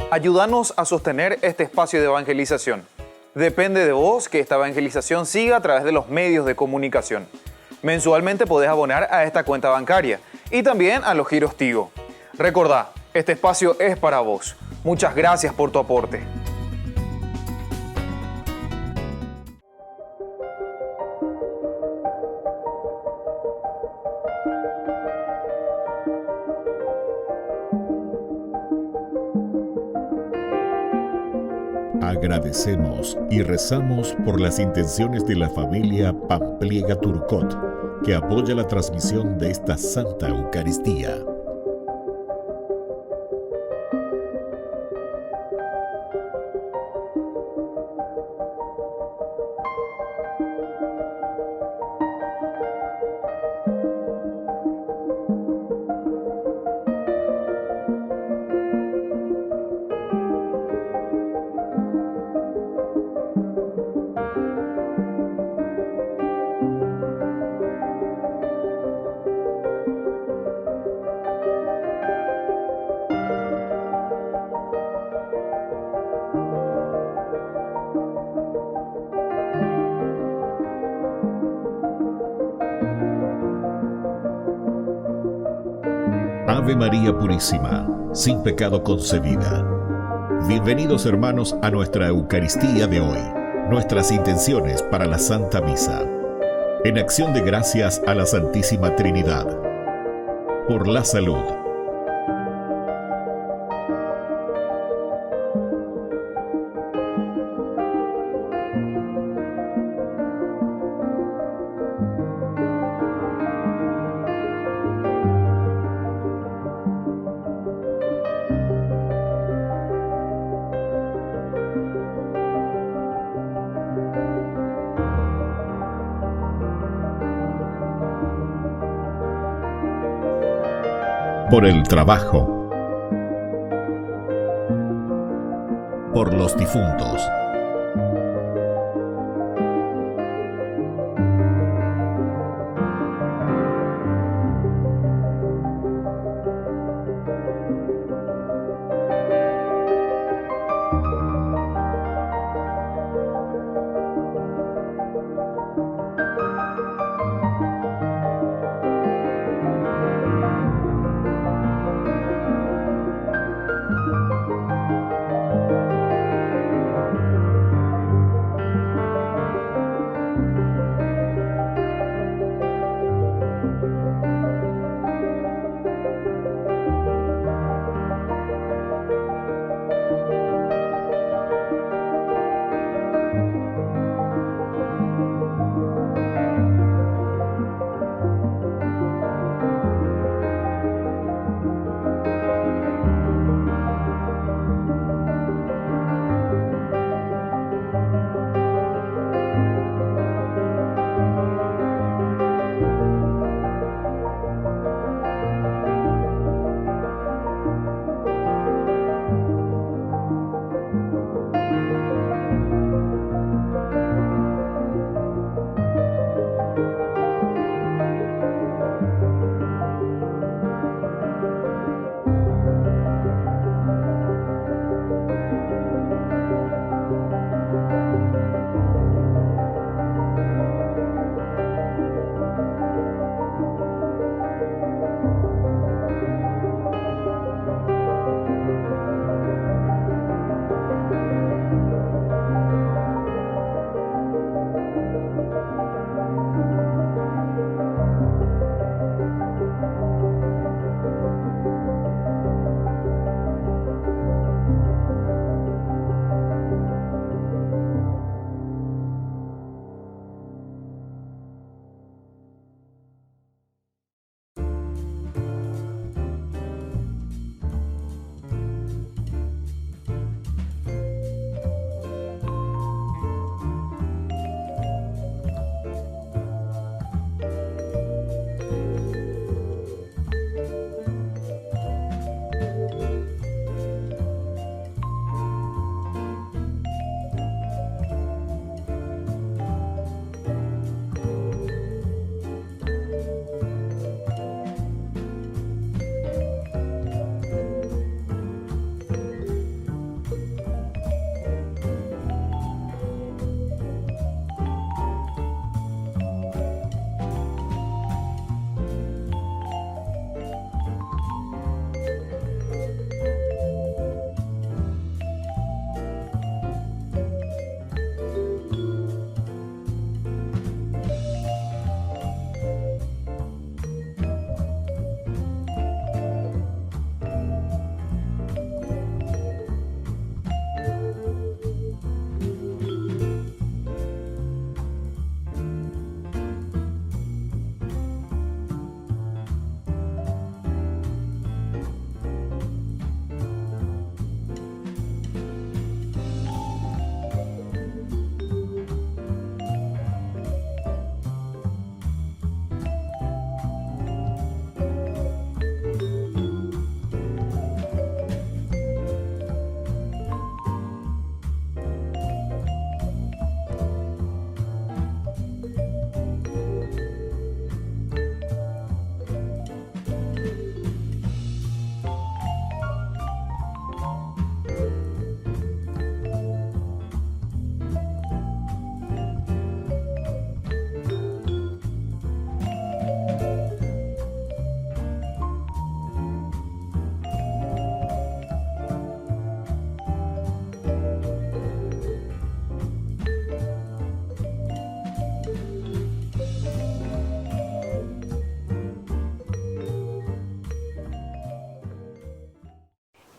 Ayúdanos a sostener este espacio de evangelización. Depende de vos que esta evangelización siga a través de los medios de comunicación. Mensualmente podés abonar a esta cuenta bancaria y también a los giros Tigo. Recordá, este espacio es para vos. Muchas gracias por tu aporte. Agradecemos y rezamos por las intenciones de la familia Pampliega Turcot, que apoya la transmisión de esta Santa Eucaristía. Ave María Purísima, sin pecado concebida. Bienvenidos hermanos a nuestra Eucaristía de hoy, nuestras intenciones para la Santa Misa. En acción de gracias a la Santísima Trinidad. Por la salud. Por el trabajo, por los difuntos,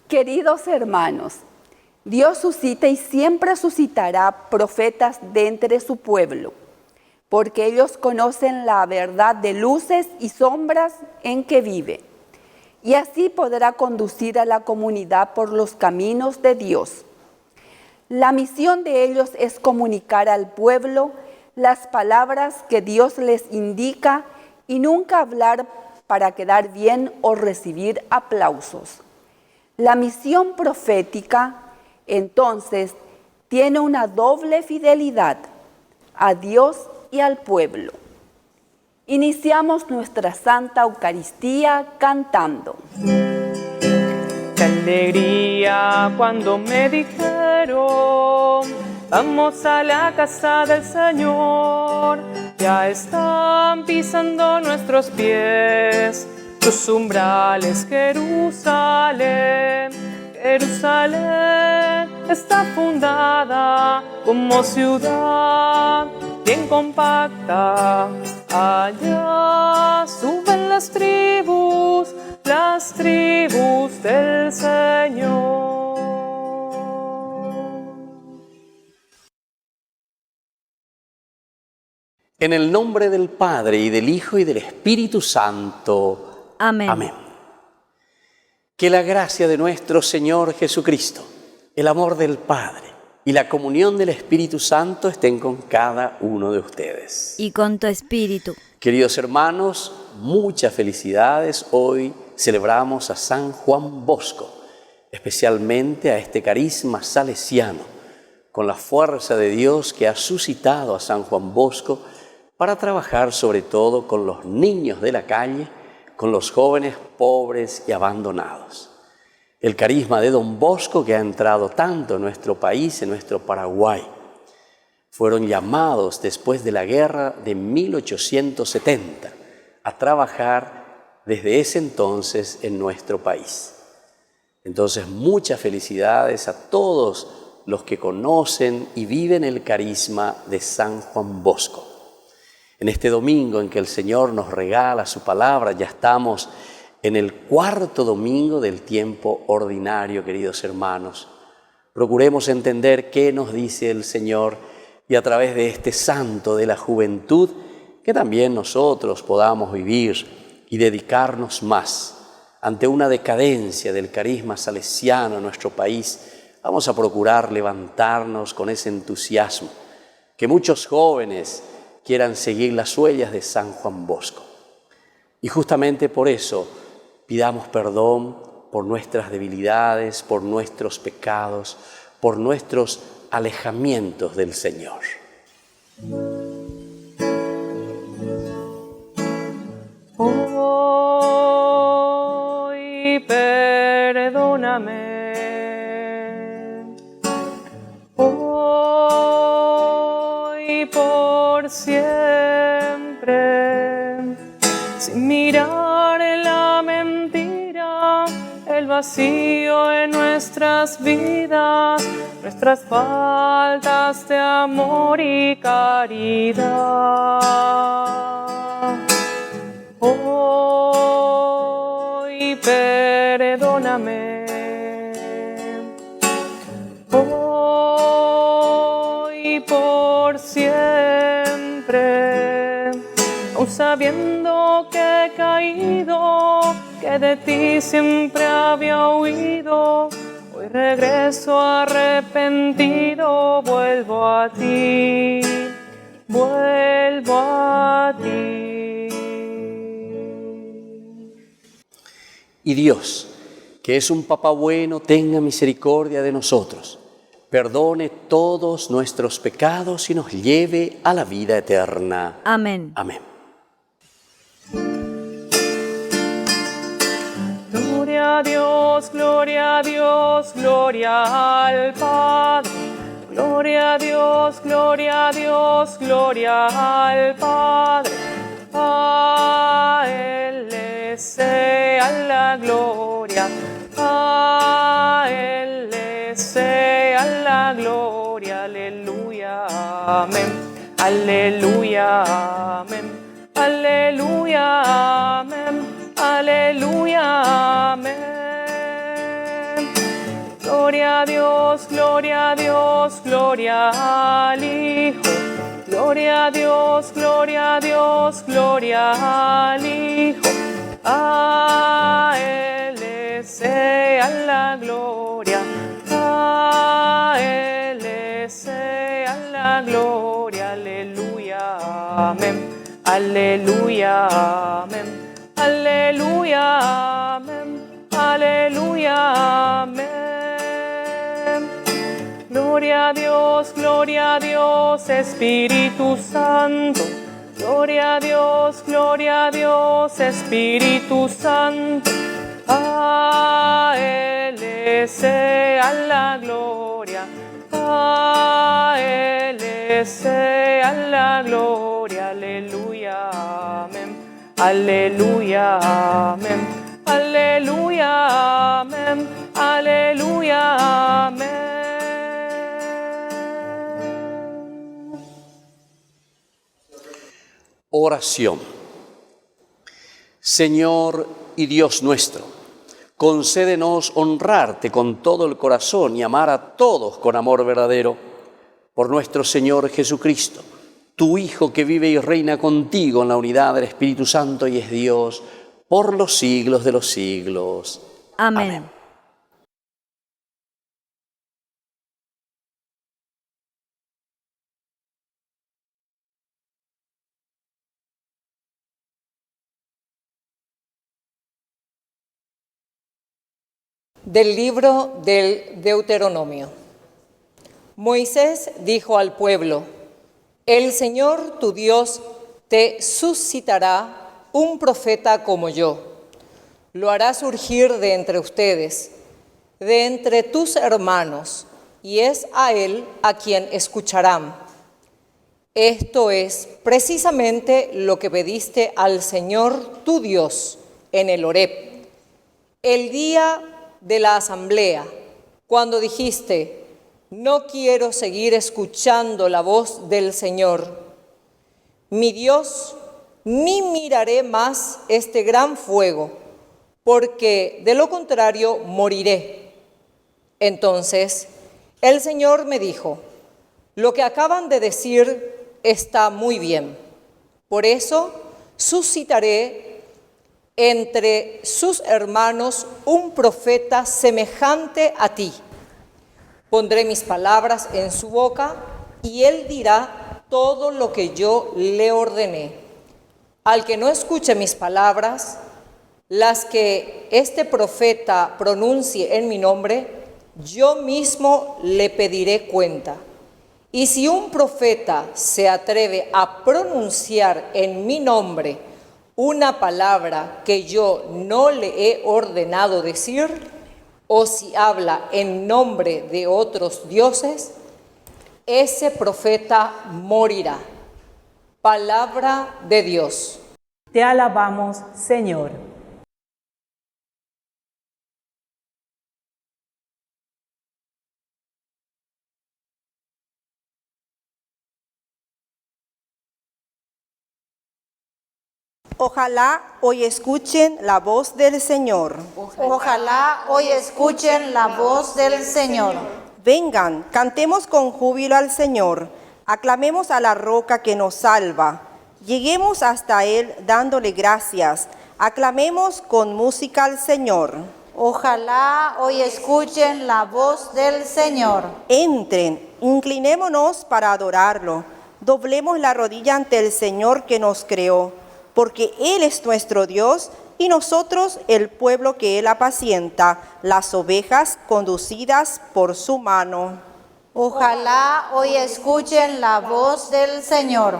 Queridos hermanos, Dios suscita y siempre suscitará profetas de entre su pueblo, porque ellos conocen la verdad de luces y sombras en que vive, y así podrá conducir a la comunidad por los caminos de Dios. La misión de ellos es comunicar al pueblo las palabras que Dios les indica y nunca hablar para quedar bien o recibir aplausos. La misión profética, entonces, tiene una doble fidelidad a Dios y al pueblo. Iniciamos nuestra Santa Eucaristía cantando. Qué alegría cuando me dijeron, vamos a la casa del Señor. Ya están pisando nuestros pies tus umbrales, Jerusalén. Jerusalén está fundada como ciudad bien compacta. Allá suben las tribus del Señor. En el nombre del Padre, y del Hijo, y del Espíritu Santo. Amén. Amén. Que la gracia de nuestro Señor Jesucristo, el amor del Padre y la comunión del Espíritu Santo estén con cada uno de ustedes. Y con tu espíritu. Queridos hermanos, muchas felicidades. Hoy celebramos a San Juan Bosco, especialmente a este carisma salesiano, con la fuerza de Dios que ha suscitado a San Juan Bosco para trabajar sobre todo con los niños de la calle, con los jóvenes pobres y abandonados. El carisma de Don Bosco, que ha entrado tanto en nuestro país, en nuestro Paraguay. Fueron llamados después de la guerra de 1870 a trabajar desde ese entonces en nuestro país. Entonces, muchas felicidades a todos los que conocen y viven el carisma de San Juan Bosco. En este domingo en que el Señor nos regala su palabra, ya estamos en el cuarto domingo del tiempo ordinario, queridos hermanos. Procuremos entender qué nos dice el Señor y a través de este santo de la juventud, que también nosotros podamos vivir y dedicarnos más ante una decadencia del carisma salesiano en nuestro país. Vamos a procurar levantarnos con ese entusiasmo, que muchos jóvenes quieran seguir las huellas de San Juan Bosco. Y justamente por eso pidamos perdón por nuestras debilidades, por nuestros pecados, por nuestros alejamientos del Señor. Hoy perdóname. Hoy por siempre, sin mirar en la mentira, el vacío en nuestras vidas, nuestras faltas de amor y caridad. Hoy perdóname. Hoy por siempre, aun sabiendo que he caído, que de ti siempre había huido, hoy regreso arrepentido, vuelvo a ti, vuelvo a ti. Y Dios, que es un Papá bueno, tenga misericordia de nosotros, perdone todos nuestros pecados y nos lleve a la vida eterna. Amén. Amén. Gloria a Dios, gloria a Dios, gloria al Padre. Gloria a Dios, gloria a Dios, gloria al Padre. A Él le sea la gloria. A Él le sea la gloria. Aleluya, amén. Aleluya, amén. Aleluya, amén. Aleluya, amén. Gloria a Dios, gloria a Dios, gloria al Hijo. Gloria a Dios, gloria a Dios, gloria al Hijo. A Él sea la gloria. A Él sea la gloria. Aleluya, amén. Aleluya, amén. Aleluya, amén. Aleluya, amén. Gloria a Dios, Espíritu Santo. Gloria a Dios, Espíritu Santo. A Él sea la gloria. A Él sea la gloria. Aleluya, amén. Aleluya, amén. Aleluya, amén. Aleluya, amén. Oración. Señor y Dios nuestro, concédenos honrarte con todo el corazón y amar a todos con amor verdadero. Por nuestro Señor Jesucristo, tu Hijo, que vive y reina contigo en la unidad del Espíritu Santo y es Dios por los siglos de los siglos. Amén. Amén. Del libro del Deuteronomio. Moisés dijo al pueblo: El Señor tu Dios te suscitará un profeta como yo. Lo hará surgir de entre ustedes, de entre tus hermanos, y es a él a quien escucharán. Esto es precisamente lo que pediste al Señor tu Dios en el Horeb, el día de la asamblea, cuando dijiste: no quiero seguir escuchando la voz del Señor, mi Dios, ni miraré más este gran fuego, porque de lo contrario moriré. Entonces el Señor me dijo: lo que acaban de decir está muy bien. Por eso suscitaré entre sus hermanos un profeta semejante a ti. Pondré mis palabras en su boca y él dirá todo lo que yo le ordené. Al que no escuche mis palabras, las que este profeta pronuncie en mi nombre, yo mismo le pediré cuenta. Y si un profeta se atreve a pronunciar en mi nombre una palabra que yo no le he ordenado decir, o si habla en nombre de otros dioses, ese profeta morirá. Palabra de Dios. Te alabamos, Señor. Ojalá hoy escuchen la voz del Señor. Ojalá hoy escuchen la voz del Señor. Vengan, cantemos con júbilo al Señor. Aclamemos a la roca que nos salva. Lleguemos hasta Él dándole gracias. Aclamemos con música al Señor. Ojalá hoy escuchen la voz del Señor. Entren, inclinémonos para adorarlo. Doblemos la rodilla ante el Señor que nos creó, porque Él es nuestro Dios y nosotros el pueblo que Él apacienta, las ovejas conducidas por su mano. Ojalá hoy escuchen la voz del Señor.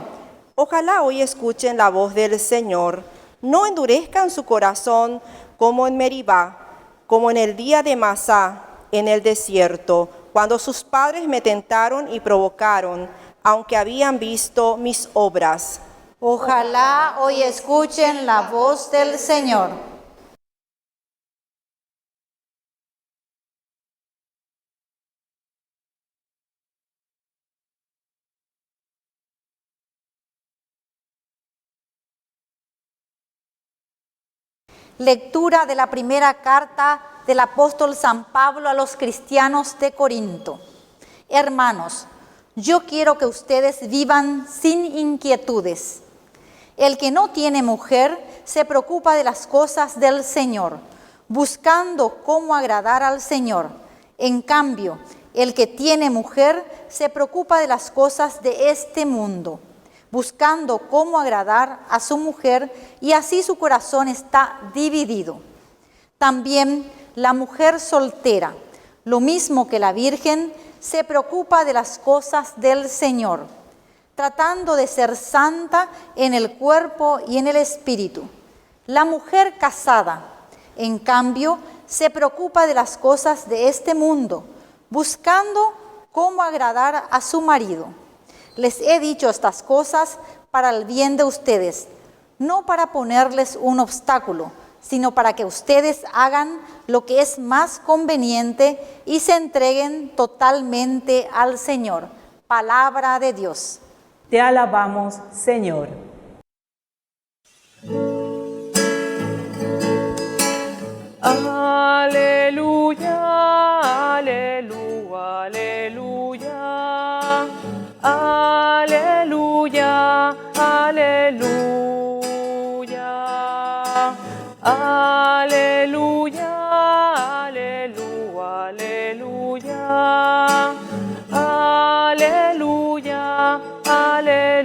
Ojalá hoy escuchen la voz del Señor. No endurezcan su corazón como en Meribá, como en el día de Masá, en el desierto, cuando sus padres me tentaron y provocaron, aunque habían visto mis obras. Ojalá hoy escuchen la voz del Señor. Lectura de la primera carta del apóstol San Pablo a los cristianos de Corinto. Hermanos, yo quiero que ustedes vivan sin inquietudes. El que no tiene mujer se preocupa de las cosas del Señor, buscando cómo agradar al Señor. En cambio, el que tiene mujer se preocupa de las cosas de este mundo, buscando cómo agradar a su mujer, y así su corazón está dividido. También la mujer soltera, lo mismo que la virgen, se preocupa de las cosas del Señor, tratando de ser santa en el cuerpo y en el espíritu. La mujer casada, en cambio, se preocupa de las cosas de este mundo, buscando cómo agradar a su marido. Les he dicho estas cosas para el bien de ustedes, no para ponerles un obstáculo, sino para que ustedes hagan lo que es más conveniente y se entreguen totalmente al Señor. Palabra de Dios. Te alabamos, Señor. Aleluya, aleluya, aleluya, aleluya, aleluya, aleluya, aleluya, aleluya, aleluya, aleluya.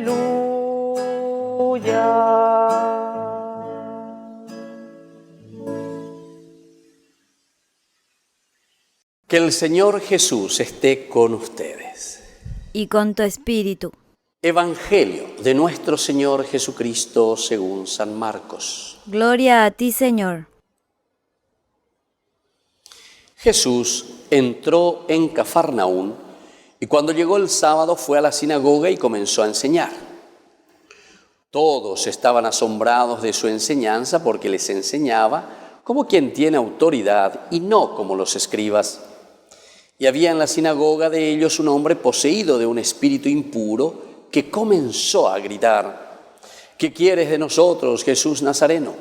Que el Señor Jesús esté con ustedes. Y con tu espíritu. Evangelio de nuestro Señor Jesucristo según San Marcos. Gloria a ti, Señor. Jesús entró en Cafarnaún y cuando llegó el sábado fue a la sinagoga y comenzó a enseñar. Todos estaban asombrados de su enseñanza porque les enseñaba como quien tiene autoridad y no como los escribas. Y había en la sinagoga de ellos un hombre poseído de un espíritu impuro que comenzó a gritar: ¿qué quieres de nosotros, Jesús Nazareno?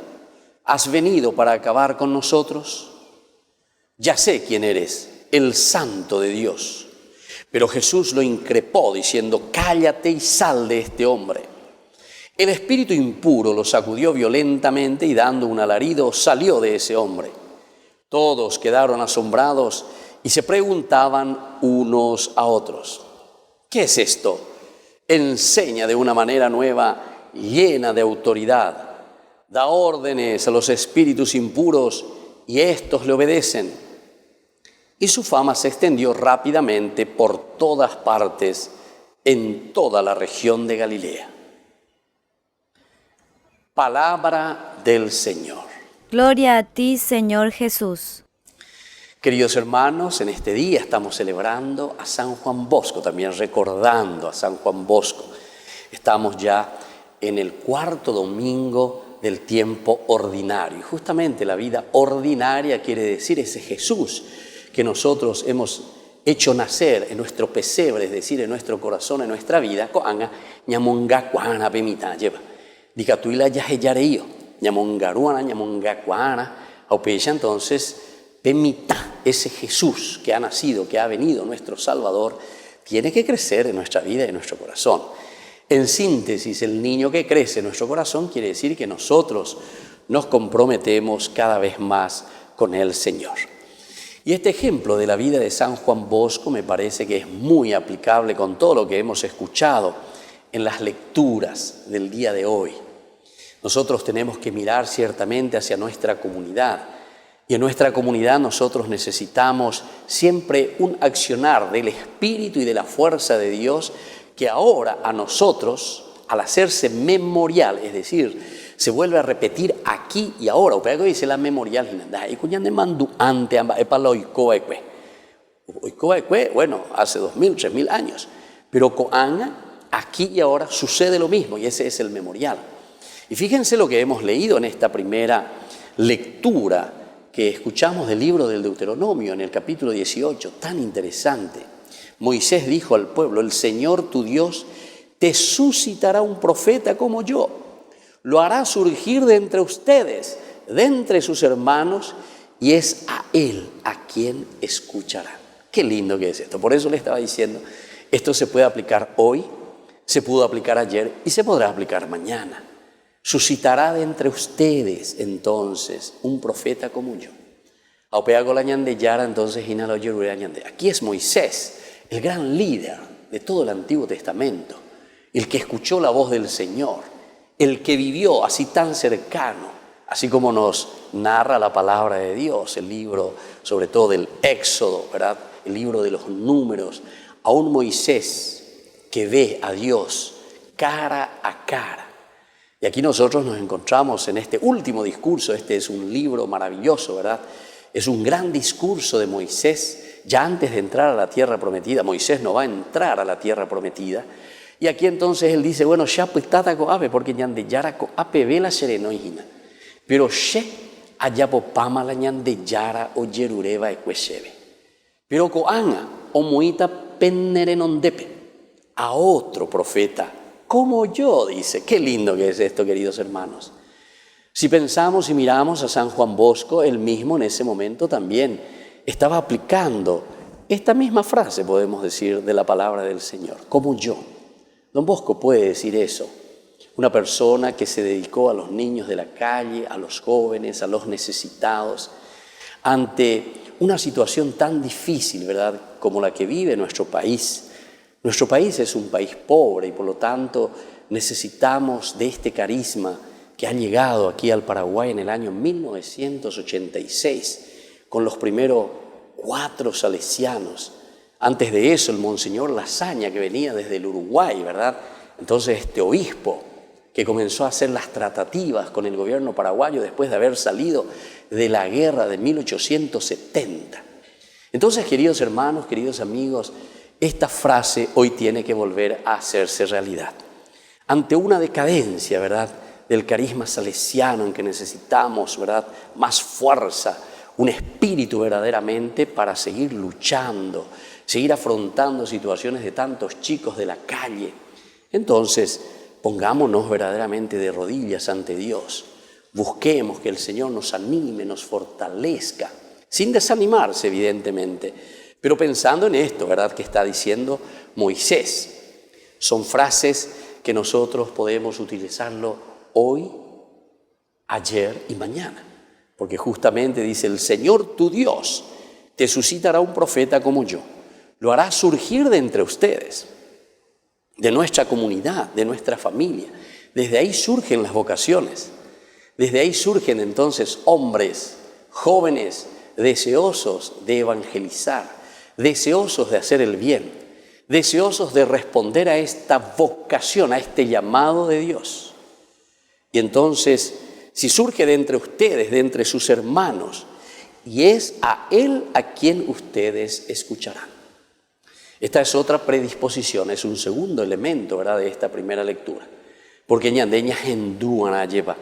¿Has venido para acabar con nosotros? Ya sé quién eres, el Santo de Dios. Pero Jesús lo increpó diciendo: cállate y sal de este hombre. El espíritu impuro lo sacudió violentamente y dando un alarido salió de ese hombre. Todos quedaron asombrados y se preguntaban unos a otros: ¿qué es esto? Enseña de una manera nueva, llena de autoridad. Da órdenes a los espíritus impuros y estos le obedecen. Y su fama se extendió rápidamente por todas partes, en toda la región de Galilea. Palabra del Señor. Gloria a ti, Señor Jesús. Queridos hermanos, en este día estamos celebrando a San Juan Bosco, también recordando a San Juan Bosco. Estamos ya en el cuarto domingo del tiempo ordinario. Y justamente la vida ordinaria quiere decir ese Jesús que nosotros hemos hecho nacer en nuestro pesebre, es decir, en nuestro corazón, en nuestra vida. Coanga ñamonga cuana pemita lleva. Dicatuila yajeyareio, ñamongaruana, ñamongacuana, aupeya. Entonces, pemita, ese Jesús que ha nacido, que ha venido, nuestro Salvador, tiene que crecer en nuestra vida y en nuestro corazón. En síntesis, el niño que crece en nuestro corazón quiere decir que nosotros nos comprometemos cada vez más con el Señor. Y este ejemplo de la vida de San Juan Bosco me parece que es muy aplicable con todo lo que hemos escuchado en las lecturas del día de hoy. Nosotros tenemos que mirar ciertamente hacia nuestra comunidad. Y en nuestra comunidad nosotros necesitamos siempre un accionar del Espíritu y de la fuerza de Dios que ahora a nosotros, al hacerse memorial, es decir, se vuelve a repetir aquí y ahora. O pego dice la memorial, y cuñan de mandu ante amba epalo oikoekwe. Bueno, hace 2000, 3000 años. Pero con aquí y ahora sucede lo mismo y ese es el memorial. Y fíjense lo que hemos leído en esta primera lectura que escuchamos del libro del Deuteronomio en el capítulo 18, tan interesante. Moisés dijo al pueblo: el Señor tu Dios te suscitará un profeta como yo, lo hará surgir de entre ustedes, de entre sus hermanos, y es a Él a quien escucharán. Qué lindo que es esto. Por eso le estaba diciendo, esto se puede aplicar hoy, se pudo aplicar ayer y se podrá aplicar mañana. Suscitará de entre ustedes entonces un profeta como yo. Entonces, aquí es Moisés, el gran líder de todo el Antiguo Testamento, el que escuchó la voz del Señor, el que vivió así tan cercano, así como nos narra la palabra de Dios, el libro sobre todo del Éxodo, ¿verdad? El libro de los Números, a un Moisés que ve a Dios cara a cara. Y aquí nosotros nos encontramos en este último discurso. Este es un libro maravilloso, ¿verdad? Es un gran discurso de Moisés, ya antes de entrar a la tierra prometida. Moisés no va a entrar a la tierra prometida. Y aquí entonces él dice, bueno, ya pues tata coape, porque ñande yara coape vela serenohina. Pero she ayapo pama la ñande yara o yerureva ecueshebe. Pero coanga o muita pennerenondepe, a otro profeta, como yo, dice. Qué lindo que es esto, queridos hermanos. Si pensamos y miramos a San Juan Bosco, él mismo en ese momento también estaba aplicando esta misma frase, podemos decir, de la palabra del Señor, como yo. Don Bosco puede decir eso. Una persona que se dedicó a los niños de la calle, a los jóvenes, a los necesitados, ante una situación tan difícil, ¿verdad?, como la que vive nuestro país. Nuestro país es un país pobre y por lo tanto necesitamos de este carisma que ha llegado aquí al Paraguay en el año 1986 con los primeros 4 salesianos. Antes de eso, el Monseñor Lasaña, que venía desde el Uruguay, ¿verdad? Entonces, este obispo que comenzó a hacer las tratativas con el gobierno paraguayo después de haber salido de la guerra de 1870. Entonces, queridos hermanos, queridos amigos, esta frase hoy tiene que volver a hacerse realidad. Ante una decadencia, ¿verdad?, del carisma salesiano en que necesitamos, ¿verdad?, más fuerza, un espíritu verdaderamente para seguir luchando, seguir afrontando situaciones de tantos chicos de la calle. Entonces, pongámonos verdaderamente de rodillas ante Dios. Busquemos que el Señor nos anime, nos fortalezca, sin desanimarse, evidentemente, pero pensando en esto, ¿verdad?, que está diciendo Moisés. Son frases que nosotros podemos utilizarlo hoy, ayer y mañana. Porque justamente dice, el Señor tu Dios te suscitará un profeta como yo. Lo hará surgir de entre ustedes, de nuestra comunidad, de nuestra familia. Desde ahí surgen las vocaciones. Desde ahí surgen entonces hombres, jóvenes, deseosos de evangelizar, deseosos de hacer el bien, deseosos de responder a esta vocación, a este llamado de Dios. Y entonces, si surge de entre ustedes, de entre sus hermanos, y es a Él a quien ustedes escucharán. Esta es otra predisposición, es un segundo elemento, ¿verdad?, de esta primera lectura. Porque ñandeña hendúan lleva,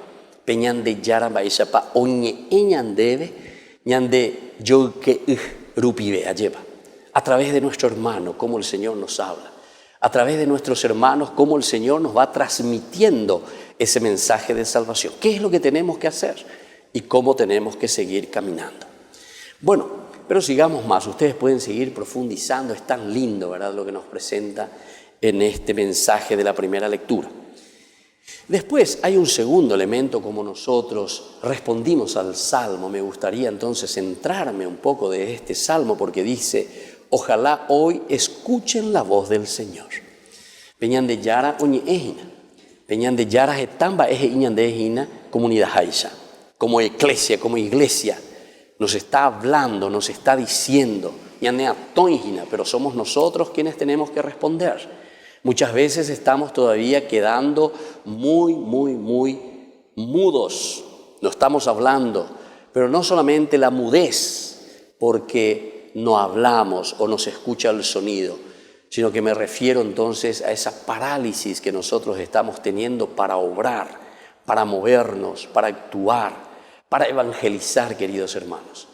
peñande yara baishapa, oñe eñandebe, ñande yo que rupibe lleva. A través de nuestro hermano, cómo el Señor nos habla. A través de nuestros hermanos, cómo el Señor nos va transmitiendo ese mensaje de salvación. ¿Qué es lo que tenemos que hacer? Y cómo tenemos que seguir caminando. Bueno, pero sigamos más. Ustedes pueden seguir profundizando. Es tan lindo, ¿verdad?, lo que nos presenta en este mensaje de la primera lectura. Después hay un segundo elemento, como nosotros respondimos al Salmo. Me gustaría entonces centrarme un poco de este Salmo porque dice, ojalá hoy escuchen la voz del Señor. Peñan de Yara oñi ejina. Peñan de Yara etamba eje iñan de ejina comunidad haisha. Como iglesia, nos está hablando, nos está diciendo, ñanea toingina, pero somos nosotros quienes tenemos que responder. Muchas veces estamos todavía quedando muy mudos. No estamos hablando, pero no solamente la mudez, porque no hablamos o no se escucha el sonido, sino que me refiero entonces a esa parálisis que nosotros estamos teniendo para obrar, para movernos, para actuar, para evangelizar, queridos hermanos.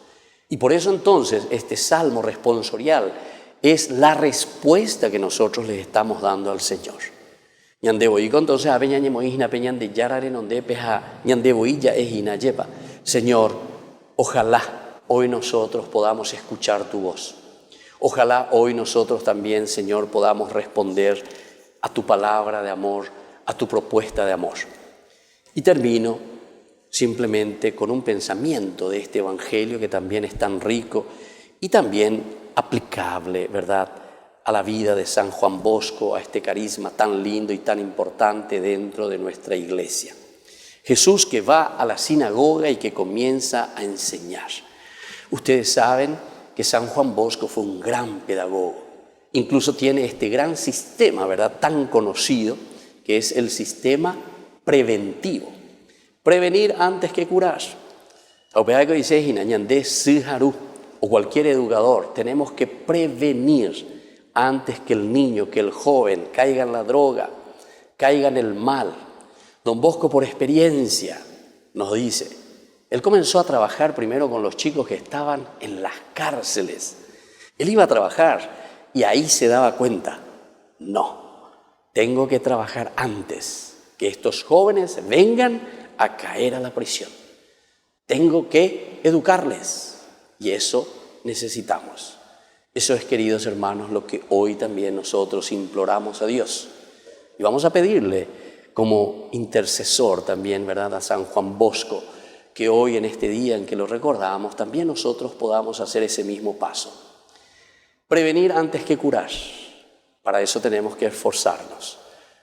Y por eso entonces este salmo responsorial es la respuesta que nosotros le estamos dando al Señor. Entonces, Señor, ojalá hoy nosotros podamos escuchar tu voz. Ojalá hoy nosotros también, Señor, podamos responder a tu palabra de amor, a tu propuesta de amor. Y termino simplemente con un pensamiento de este Evangelio que también es tan rico y también aplicable, ¿verdad?, a la vida de San Juan Bosco, a este carisma tan lindo y tan importante dentro de nuestra iglesia. Jesús que va a la sinagoga y que comienza a enseñar. Ustedes saben que San Juan Bosco fue un gran pedagogo. Incluso tiene este gran sistema, ¿verdad?, tan conocido, que es el sistema preventivo. Prevenir antes que curar. O cualquier educador, tenemos que prevenir antes que el niño, que el joven caiga en la droga, caiga en el mal. Don Bosco, por experiencia, nos dice, él comenzó a trabajar primero con los chicos que estaban en las cárceles. Él iba a trabajar y ahí se daba cuenta, no, tengo que trabajar antes que estos jóvenes vengan a caer a la prisión. Tengo que educarles y eso necesitamos. Eso es, queridos hermanos, lo que hoy también nosotros imploramos a Dios. Y vamos a pedirle como intercesor también, ¿verdad?, a San Juan Bosco, que hoy en este día en que lo recordamos, también nosotros podamos hacer ese mismo paso. Prevenir antes que curar. Para eso tenemos que esforzarnos.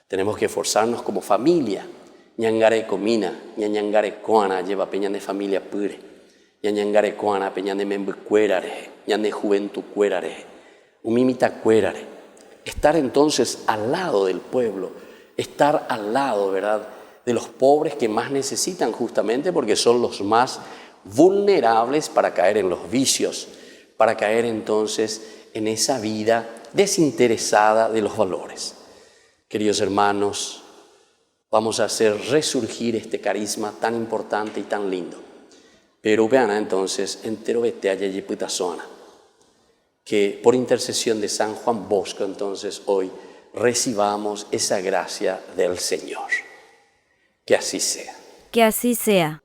Tenemos que esforzarnos como familia. Ñangare comina, ñangare coana, lleva peña de familia pure. Ñangare coana, peña de membucuerare, ñande juventud cuerare, umimita cuerare. Estar entonces al lado del pueblo, estar al lado, ¿verdad?, de los pobres que más necesitan, justamente porque son los más vulnerables para caer en los vicios, para caer entonces en esa vida desinteresada de los valores. Queridos hermanos, vamos a hacer resurgir este carisma tan importante y tan lindo. Pero vean entonces, entero vete a Yeyiputazona, que por intercesión de San Juan Bosco, entonces hoy recibamos esa gracia del Señor. Que así sea. Que así sea.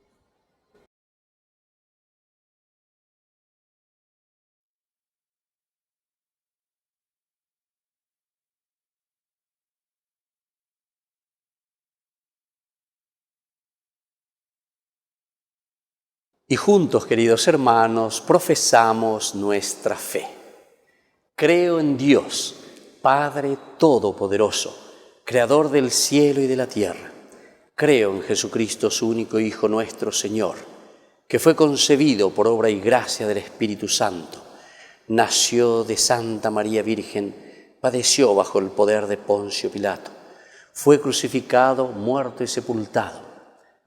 Y juntos, queridos hermanos, profesamos nuestra fe. Creo en Dios, Padre Todopoderoso, Creador del cielo y de la tierra. Creo en Jesucristo, su único Hijo, nuestro Señor, que fue concebido por obra y gracia del Espíritu Santo. Nació de Santa María Virgen, padeció bajo el poder de Poncio Pilato. Fue crucificado, muerto y sepultado.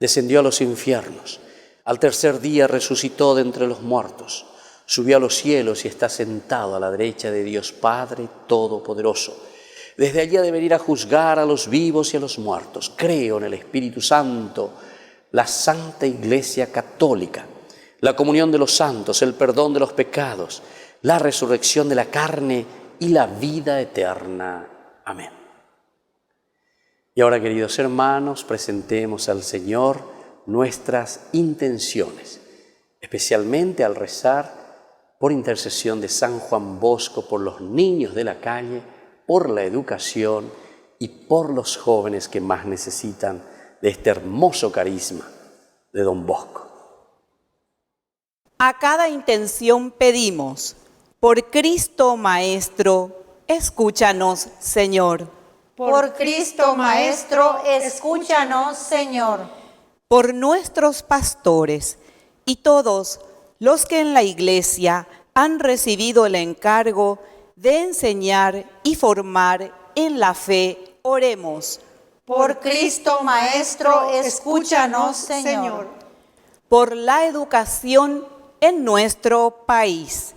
Descendió a los infiernos. Al tercer día resucitó de entre los muertos, subió a los cielos y está sentado a la derecha de Dios Padre Todopoderoso. Desde allí ha de venir a juzgar a los vivos y a los muertos. Creo en el Espíritu Santo, la Santa Iglesia Católica, la comunión de los santos, el perdón de los pecados, la resurrección de la carne y la vida eterna. Amén. Y ahora, queridos hermanos, presentemos al Señor nuestras intenciones, especialmente al rezar por intercesión de San Juan Bosco, por los niños de la calle, por la educación y por los jóvenes que más necesitan de este hermoso carisma de Don Bosco. A cada intención pedimos, por Cristo Maestro, escúchanos, Señor. Por Cristo Maestro, escúchanos, Señor. Por nuestros pastores y todos los que en la Iglesia han recibido el encargo de enseñar y formar en la fe, oremos. Por Cristo Maestro, escúchanos, Señor. Por la educación en nuestro país,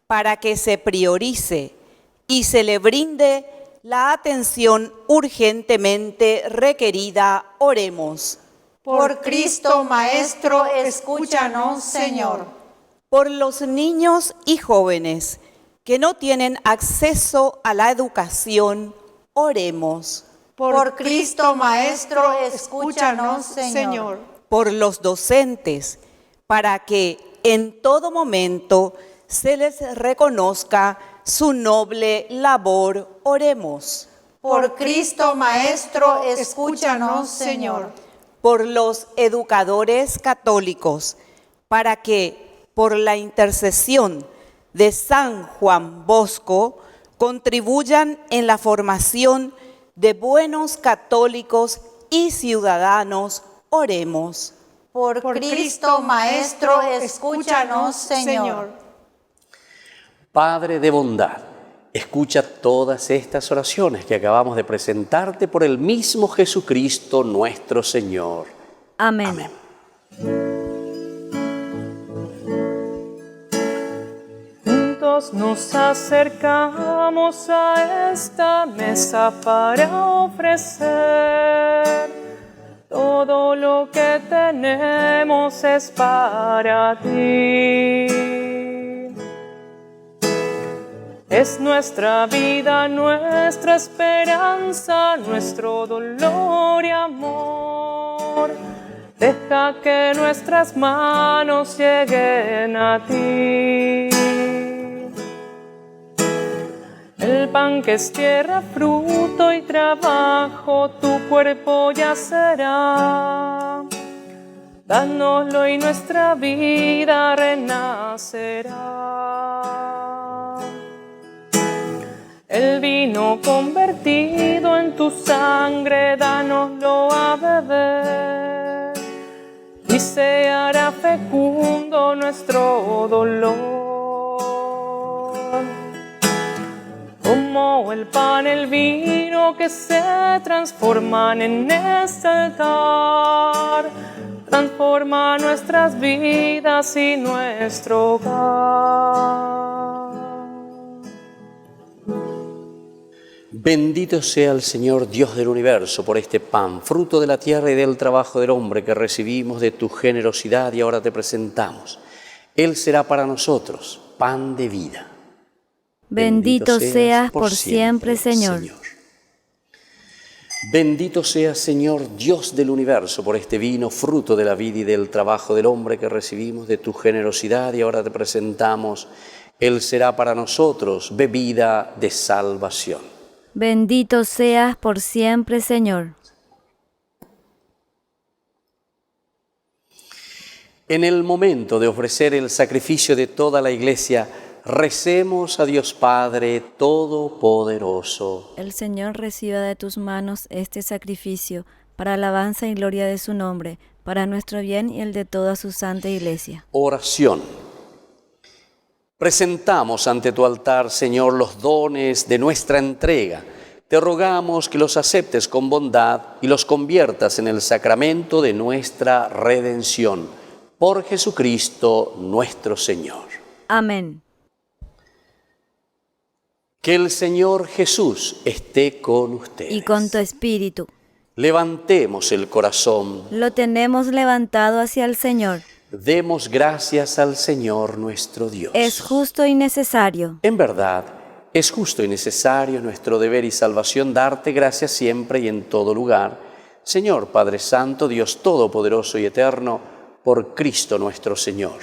para que se priorice y se le brinde la atención urgentemente requerida, oremos. Por Cristo Maestro, escúchanos, Señor. Por los niños y jóvenes que no tienen acceso a la educación, oremos. Por Cristo Maestro, escúchanos, Señor. Por los docentes, para que en todo momento se les reconozca su noble labor. Oremos. Por Cristo Maestro, escúchanos, Señor. Por los educadores católicos, para que, por la intercesión de San Juan Bosco, contribuyan en la formación de buenos católicos y ciudadanos. Oremos. Por Cristo Maestro, escúchanos, Señor. Padre de bondad, escucha todas estas oraciones que acabamos de presentarte por el mismo Jesucristo nuestro Señor. Amén. Amén. Juntos nos acercamos a esta mesa para ofrecer. Todo lo que tenemos es para ti. Es nuestra vida, nuestra esperanza, nuestro dolor y amor. Deja que nuestras manos lleguen a ti. El pan que es tierra, fruto y trabajo, tu cuerpo ya será. Dánoslo y nuestra vida renacerá. El vino convertido en tu sangre, dánoslo a beber. Y se hará fecundo nuestro dolor. Como el pan, el vino que se transforman en este altar, transforma nuestras vidas y nuestro hogar. Bendito sea el Señor Dios del universo por este pan, fruto de la tierra y del trabajo del hombre que recibimos de tu generosidad y ahora te presentamos. Él será para nosotros pan de vida. Bendito seas por siempre, Señor. Bendito seas, Señor, Dios del universo, por este vino, fruto de la vida y del trabajo del hombre que recibimos de tu generosidad y ahora te presentamos. Él será para nosotros bebida de salvación. Bendito seas por siempre, Señor. En el momento de ofrecer el sacrificio de toda la Iglesia, recemos a Dios Padre Todopoderoso. El Señor reciba de tus manos este sacrificio para alabanza y gloria de su nombre, para nuestro bien y el de toda su santa Iglesia. Oración. Presentamos ante tu altar, Señor, los dones de nuestra entrega. Te rogamos que los aceptes con bondad y los conviertas en el sacramento de nuestra redención. Por Jesucristo nuestro Señor. Amén. Que el Señor Jesús esté con ustedes. Y con tu espíritu. Levantemos el corazón. Lo tenemos levantado hacia el Señor. Demos gracias al Señor nuestro Dios. Es justo y necesario. En verdad, es justo y necesario, nuestro deber y salvación, darte gracias siempre y en todo lugar. Señor Padre Santo, Dios Todopoderoso y Eterno, por Cristo nuestro Señor,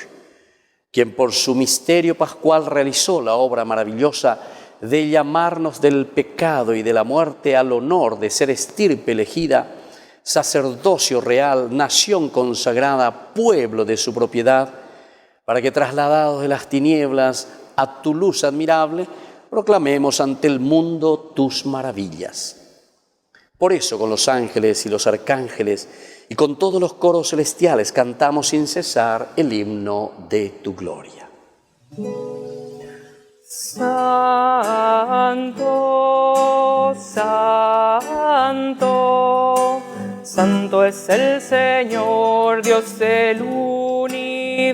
quien por su misterio pascual realizó la obra maravillosa de llamarnos del pecado y de la muerte al honor de ser estirpe elegida, sacerdocio real, nación consagrada, pueblo de su propiedad, para que trasladados de las tinieblas a tu luz admirable, proclamemos ante el mundo tus maravillas. Por eso con los ángeles y los arcángeles y con todos los coros celestiales cantamos sin cesar el himno de tu gloria. Santo, santo, santo es el Señor, Dios del universo.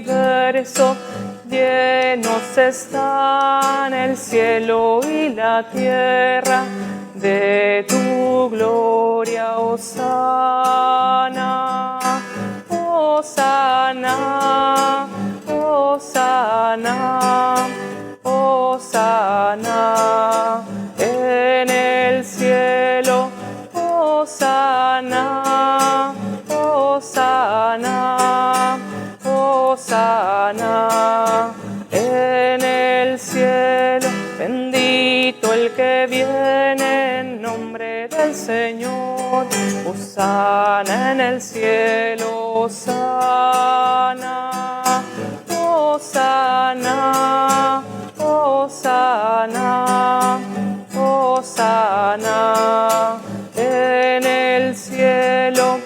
Llenos están el cielo y la tierra de tu gloria. Hosana, hosana, hosana, hosana en el cielo. Hosana, hosana, hosana bendito el que viene en nombre del Señor. Hosana en el cielo, hosana, hosana, hosana, hosana en el cielo,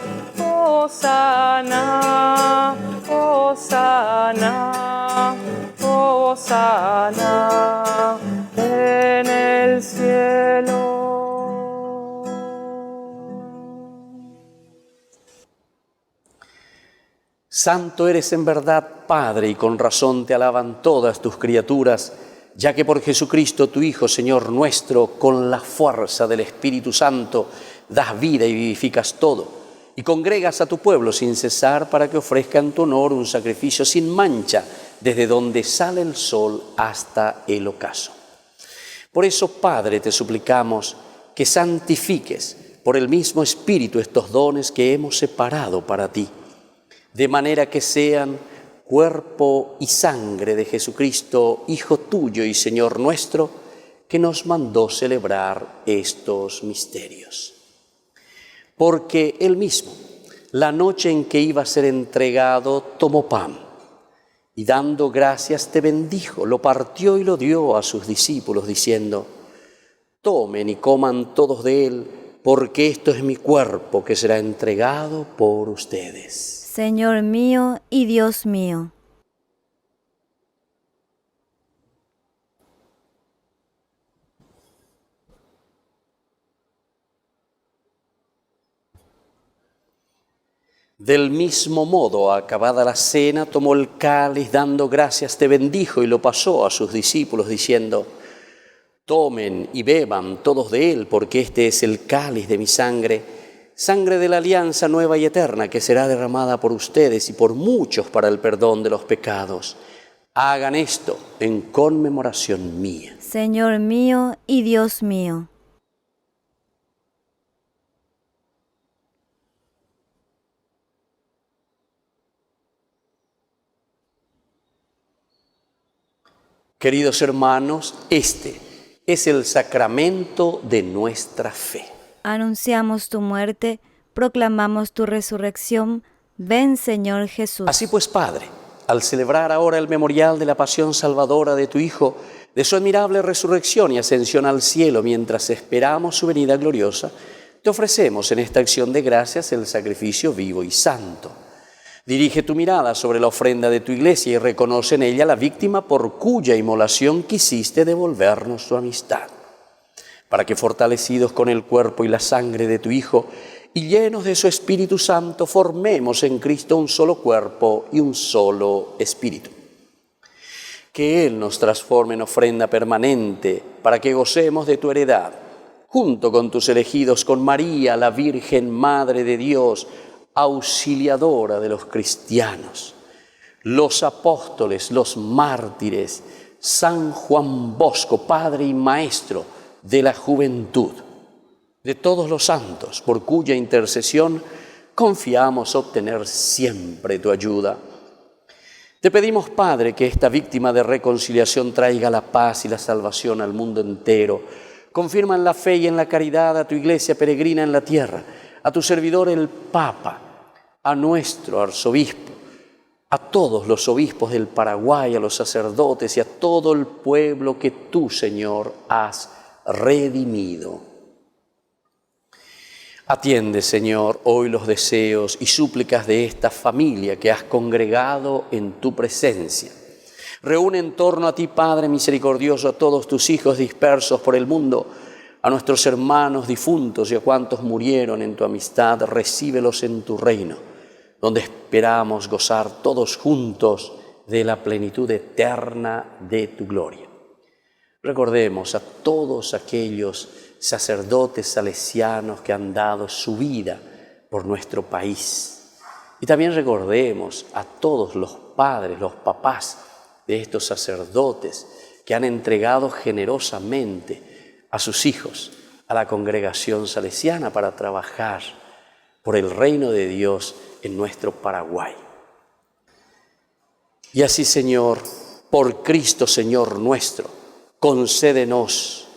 hosana, hosana, hosana en el cielo. Santo eres en verdad, Padre, y con razón te alaban todas tus criaturas, ya que por Jesucristo, tu Hijo, Señor nuestro, con la fuerza del Espíritu Santo, das vida y vivificas todo, y congregas a tu pueblo sin cesar para que ofrezca en tu honor un sacrificio sin mancha, desde donde sale el sol hasta el ocaso. Por eso, Padre, te suplicamos que santifiques por el mismo Espíritu estos dones que hemos separado para ti, de manera que sean cuerpo y sangre de Jesucristo, Hijo tuyo y Señor nuestro, que nos mandó celebrar estos misterios. Porque Él mismo, la noche en que iba a ser entregado, tomó pan y dando gracias te bendijo, lo partió y lo dio a sus discípulos, diciendo: tomen y coman todos de él, porque esto es mi cuerpo que será entregado por ustedes. Señor mío y Dios mío. Del mismo modo, acabada la cena, tomó el cáliz, dando gracias te bendijo y lo pasó a sus discípulos, diciendo: tomen y beban todos de él, porque este es el cáliz de mi sangre, sangre de la alianza nueva y eterna, que será derramada por ustedes y por muchos para el perdón de los pecados. Hagan esto en conmemoración mía. Señor mío y Dios mío. Queridos hermanos, este es el sacramento de nuestra fe. Anunciamos tu muerte, proclamamos tu resurrección. Ven, Señor Jesús. Así pues, Padre, al celebrar ahora el memorial de la pasión salvadora de tu Hijo, de su admirable resurrección y ascensión al cielo, mientras esperamos su venida gloriosa, te ofrecemos en esta acción de gracias el sacrificio vivo y santo. Dirige tu mirada sobre la ofrenda de tu Iglesia y reconoce en ella la víctima por cuya inmolación quisiste devolvernos tu amistad, para que, fortalecidos con el cuerpo y la sangre de tu Hijo y llenos de su Espíritu Santo, formemos en Cristo un solo cuerpo y un solo espíritu. Que Él nos transforme en ofrenda permanente para que gocemos de tu heredad, junto con tus elegidos, con María, la Virgen Madre de Dios, auxiliadora de los cristianos, los apóstoles, los mártires, San Juan Bosco, Padre y Maestro de la juventud, de todos los santos, por cuya intercesión confiamos obtener siempre tu ayuda. Te pedimos, Padre, que esta víctima de reconciliación traiga la paz y la salvación al mundo entero. Confirma en la fe y en la caridad a tu Iglesia peregrina en la tierra, a tu servidor el Papa, a nuestro arzobispo, a todos los obispos del Paraguay, a los sacerdotes y a todo el pueblo que tú, Señor, has redimido. Atiende, Señor, hoy los deseos y súplicas de esta familia que has congregado en tu presencia. Reúne en torno a ti, Padre misericordioso, a todos tus hijos dispersos por el mundo, a nuestros hermanos difuntos y a cuantos murieron en tu amistad. Recíbelos en tu reino, donde esperamos gozar todos juntos de la plenitud eterna de tu gloria. Recordemos a todos aquellos sacerdotes salesianos que han dado su vida por nuestro país. Y también recordemos a todos los padres, los papás de estos sacerdotes que han entregado generosamente a sus hijos a la congregación salesiana para trabajar por el reino de Dios en nuestro Paraguay. Y así, Señor, por Cristo, Señor nuestro, concédenos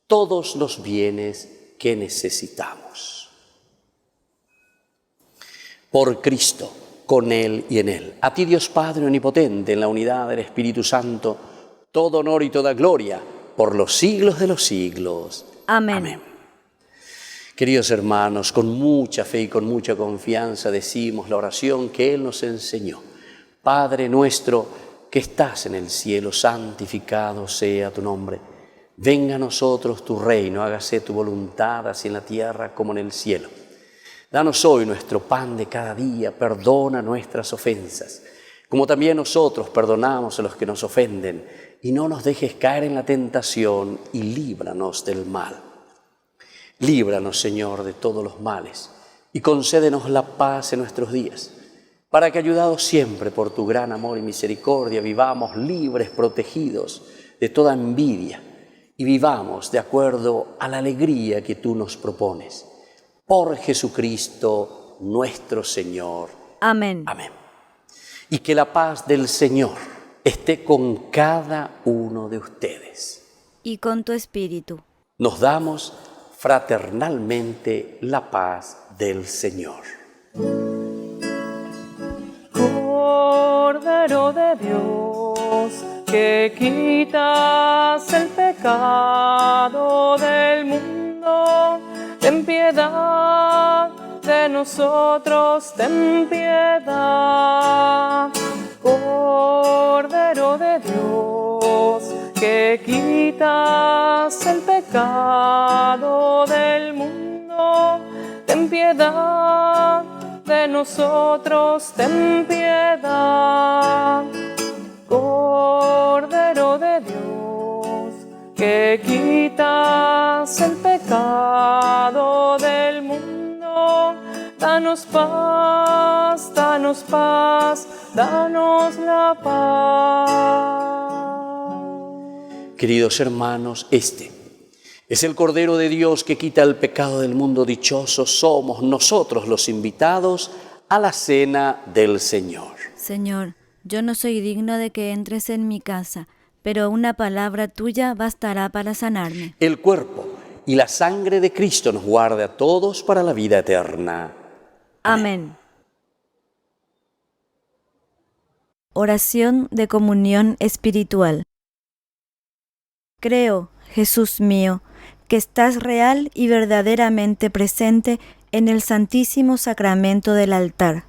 todos los bienes que necesitamos. Por Cristo, con Él y en Él. A ti, Dios Padre Omnipotente, en la unidad del Espíritu Santo, todo honor y toda gloria por los siglos de los siglos. Amén. Amén. Queridos hermanos, con mucha fe y con mucha confianza decimos la oración que Él nos enseñó. Padre nuestro que estás en el cielo, santificado sea tu nombre. Venga a nosotros tu reino, hágase tu voluntad, así en la tierra como en el cielo. Danos hoy nuestro pan de cada día, perdona nuestras ofensas, como también nosotros perdonamos a los que nos ofenden, y no nos dejes caer en la tentación, y líbranos del mal. Líbranos, Señor, de todos los males, y concédenos la paz en nuestros días, para que, ayudados siempre por tu gran amor y misericordia, vivamos libres, protegidos de toda envidia, y vivamos de acuerdo a la alegría que tú nos propones. Por Jesucristo nuestro Señor. Amén. Amén. Y que la paz del Señor esté con cada uno de ustedes. Y con tu espíritu. Nos damos fraternalmente la paz del Señor. Cordero de Dios, que quitas el pecado del mundo, ten piedad de nosotros, ten piedad. Cordero de Dios, que quitas el pecado del mundo, ten piedad de nosotros, ten piedad. Cordero de Dios, que quitas el pecado del mundo, danos paz, danos paz, danos la paz. Queridos hermanos, este es el Cordero de Dios que quita el pecado del mundo. Dichosos somos nosotros los invitados a la cena del Señor. Señor, yo no soy digno de que entres en mi casa, pero una palabra tuya bastará para sanarme. El cuerpo y la sangre de Cristo nos guarde a todos para la vida eterna. Amén. Oración de comunión espiritual. Creo, Jesús mío, que estás real y verdaderamente presente en el Santísimo Sacramento del altar.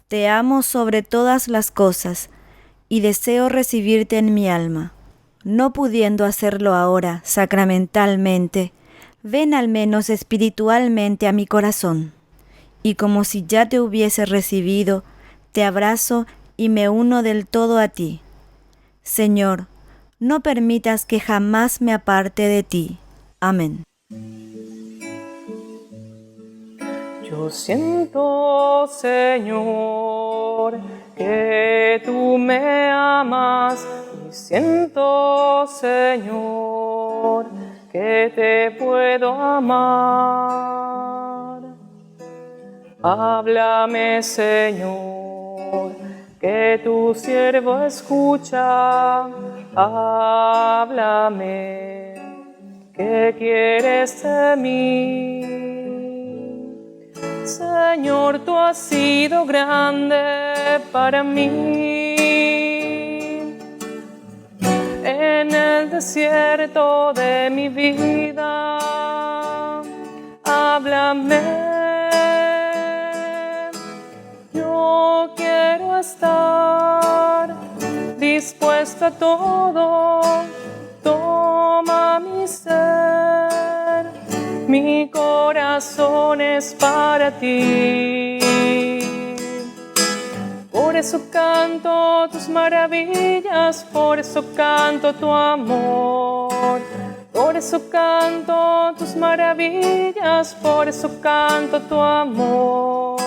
Te amo sobre todas las cosas y deseo recibirte en mi alma. No pudiendo hacerlo ahora sacramentalmente, ven al menos espiritualmente a mi corazón. Y como si ya te hubiese recibido, te abrazo y me uno del todo a ti. Señor, no permitas que jamás me aparte de ti. Amén. Yo siento, Señor, que tú me amas, y siento, Señor, que te puedo amar. Háblame, Señor, que tu siervo escucha. Háblame, ¿qué quieres de mí? Señor, tú has sido grande para mí. En el desierto de mi vida, háblame. Yo quiero estar dispuesto a todo. Toma mi ser, mi corazón es para ti. Por eso canto tus maravillas, por eso canto tu amor. Por eso canto tus maravillas, por eso canto tu amor.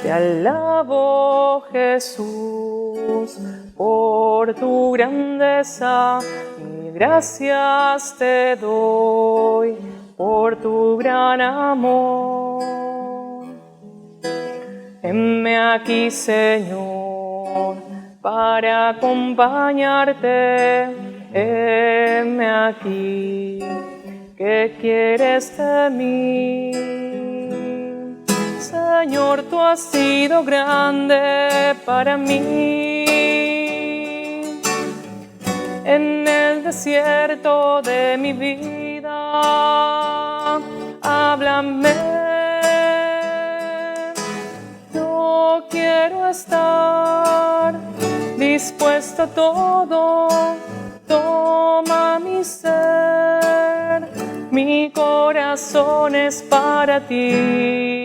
Te alabo, Jesús, por tu grandeza, y gracias te doy por tu gran amor. Heme aquí, Señor, para acompañarte heme aquí, ¿qué quieres de mí? Señor, tú has sido grande para mí. En el desierto de mi vida, háblame. Yo quiero estar dispuesto a todo. Toma mi ser, mi corazón es para ti.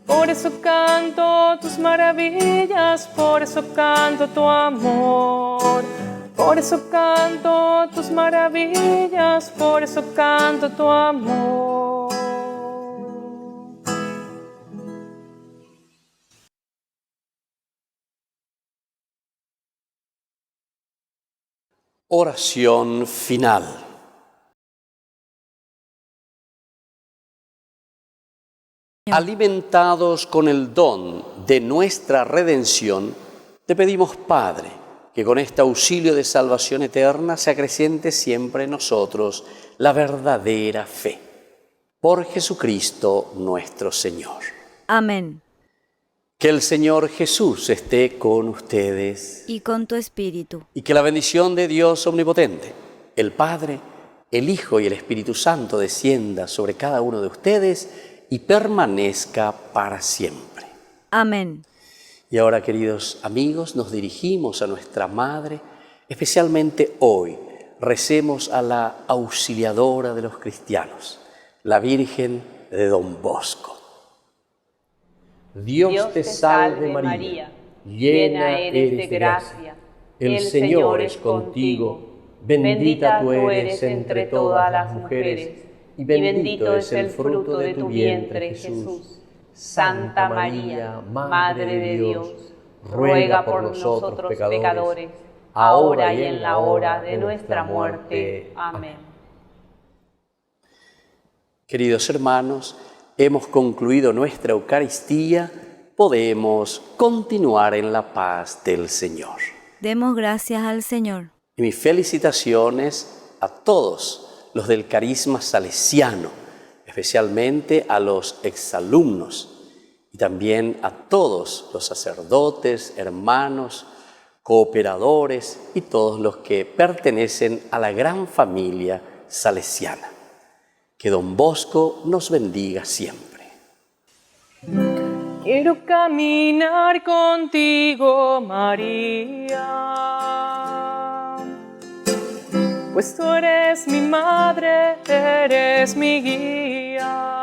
Por eso canto tus maravillas, por eso canto tu amor. Por eso canto tus maravillas, por eso canto tu amor. Oración final. Alimentados con el don de nuestra redención, te pedimos, Padre, que con este auxilio de salvación eterna se acreciente siempre en nosotros la verdadera fe. Por Jesucristo nuestro Señor. Amén. Que el Señor Jesús esté con ustedes. Y con tu espíritu. Y que la bendición de Dios omnipotente, el Padre, el Hijo y el Espíritu Santo descienda sobre cada uno de ustedes y permanezca para siempre. Amén. Y ahora, queridos amigos, nos dirigimos a nuestra Madre. Especialmente hoy recemos a la auxiliadora de los cristianos, la Virgen de Don Bosco. Dios te salve María, llena eres de gracia, el Señor es contigo, bendita tú eres entre todas las mujeres, y bendito es el fruto de tu vientre, Jesús. Santa María, Madre de Dios, ruega por nosotros pecadores, ahora y en la hora de nuestra muerte. Amén. Queridos hermanos, hemos concluido nuestra Eucaristía, podemos continuar en la paz del Señor. Demos gracias al Señor. Y mis felicitaciones a todos los del carisma salesiano, especialmente a los exalumnos y también a todos los sacerdotes, hermanos, cooperadores y todos los que pertenecen a la gran familia salesiana. Que Don Bosco nos bendiga siempre. Quiero caminar contigo, María, pues tú eres mi madre, eres mi guía.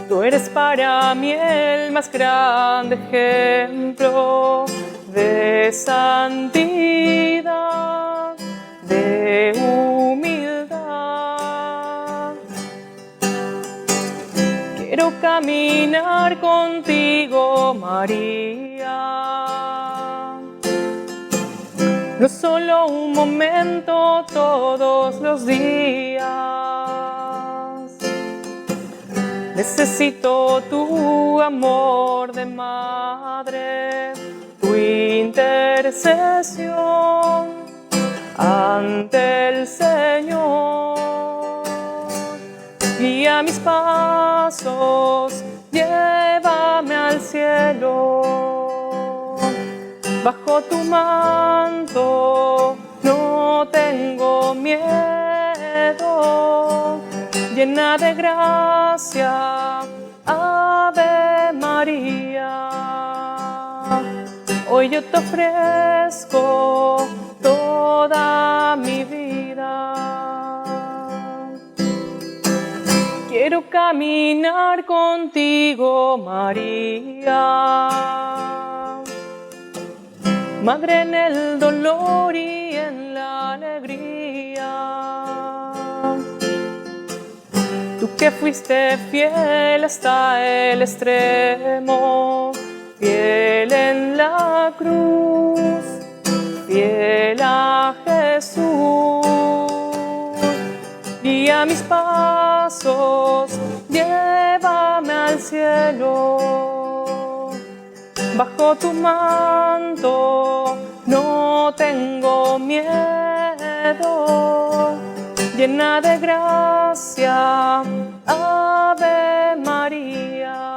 Tú eres para mí el más grande ejemplo de santidad, de humildad. Quiero caminar contigo, María. No solo un momento, todos los días. Necesito tu amor de madre, tu intercesión ante el Señor. Guía mis pasos, llévame al cielo. Bajo tu manto no tengo miedo, llena de gracia, Ave María. Hoy yo te ofrezco toda mi vida. Quiero caminar contigo, María. Madre en el dolor y en la alegría. Tú que fuiste fiel hasta el extremo, fiel en la cruz, fiel a Jesús. Guía mis pasos, llévame al cielo. bajo tu manto no tengo miedo. Llena de gracia, Ave María.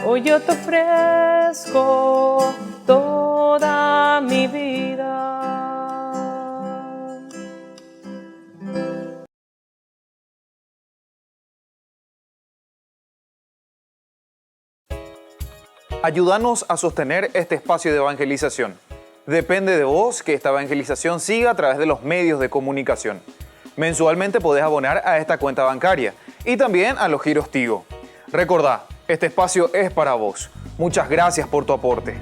Hoy yo te ofrezco toda mi vida. Ayúdanos a sostener este espacio de evangelización. Depende de vos que esta evangelización siga a través de los medios de comunicación. Mensualmente podés abonar a esta cuenta bancaria y también a los giros Tigo. Recordá, este espacio es para vos. Muchas gracias por tu aporte.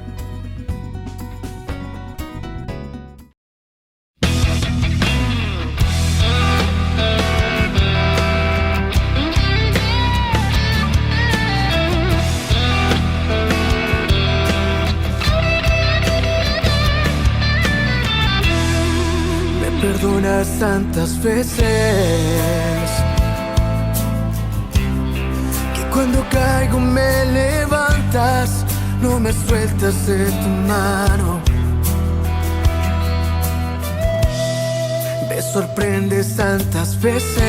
Perdonas tantas veces que cuando caigo me levantas, no me sueltas de tu mano. Me sorprendes tantas veces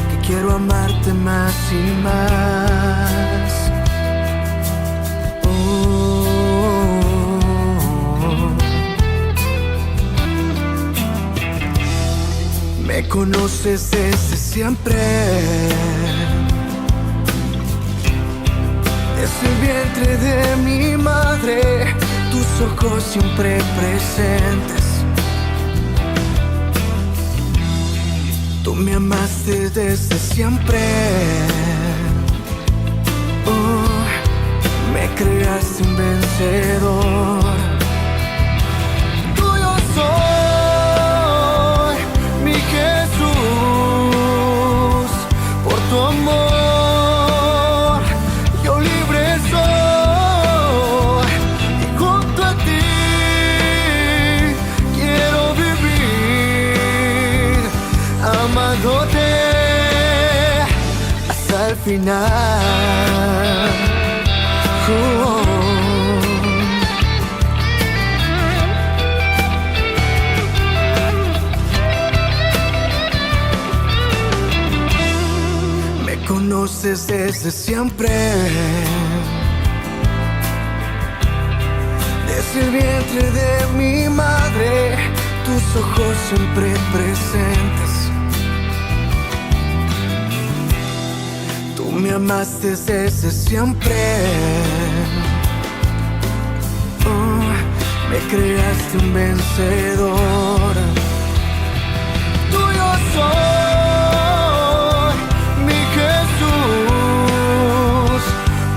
que quiero amarte más y más. Me conoces desde siempre, desde el vientre de mi madre, tus ojos siempre presentes. Tú me amaste desde siempre, me creaste un vencedor. Tuyo soy. Tu amor, yo libre soy y junto a ti quiero vivir amándote hasta el final. Conoces desde siempre, desde el vientre de mi madre, tus ojos siempre presentes. Tú me amaste desde siempre, me creaste un vencedor. Tuyo soy.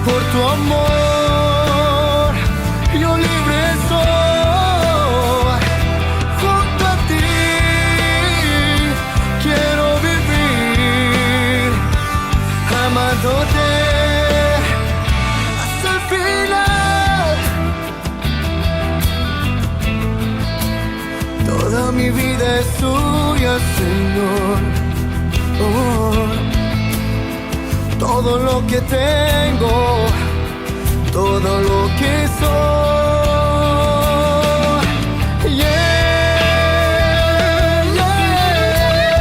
Por tu amor, yo libre soy. Junto a ti quiero vivir amándote hasta el final. Toda mi vida es tuya, Señor. Todo lo que tengo, todo lo que soy. Yeah, yeah.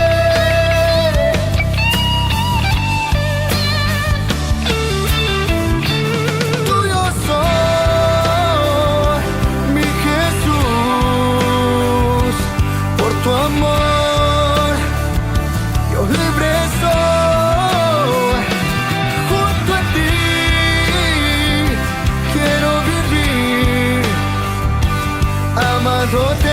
Tuyo soy, mi Jesús, por tu amor, yo libre soy. Quiero vivir amándote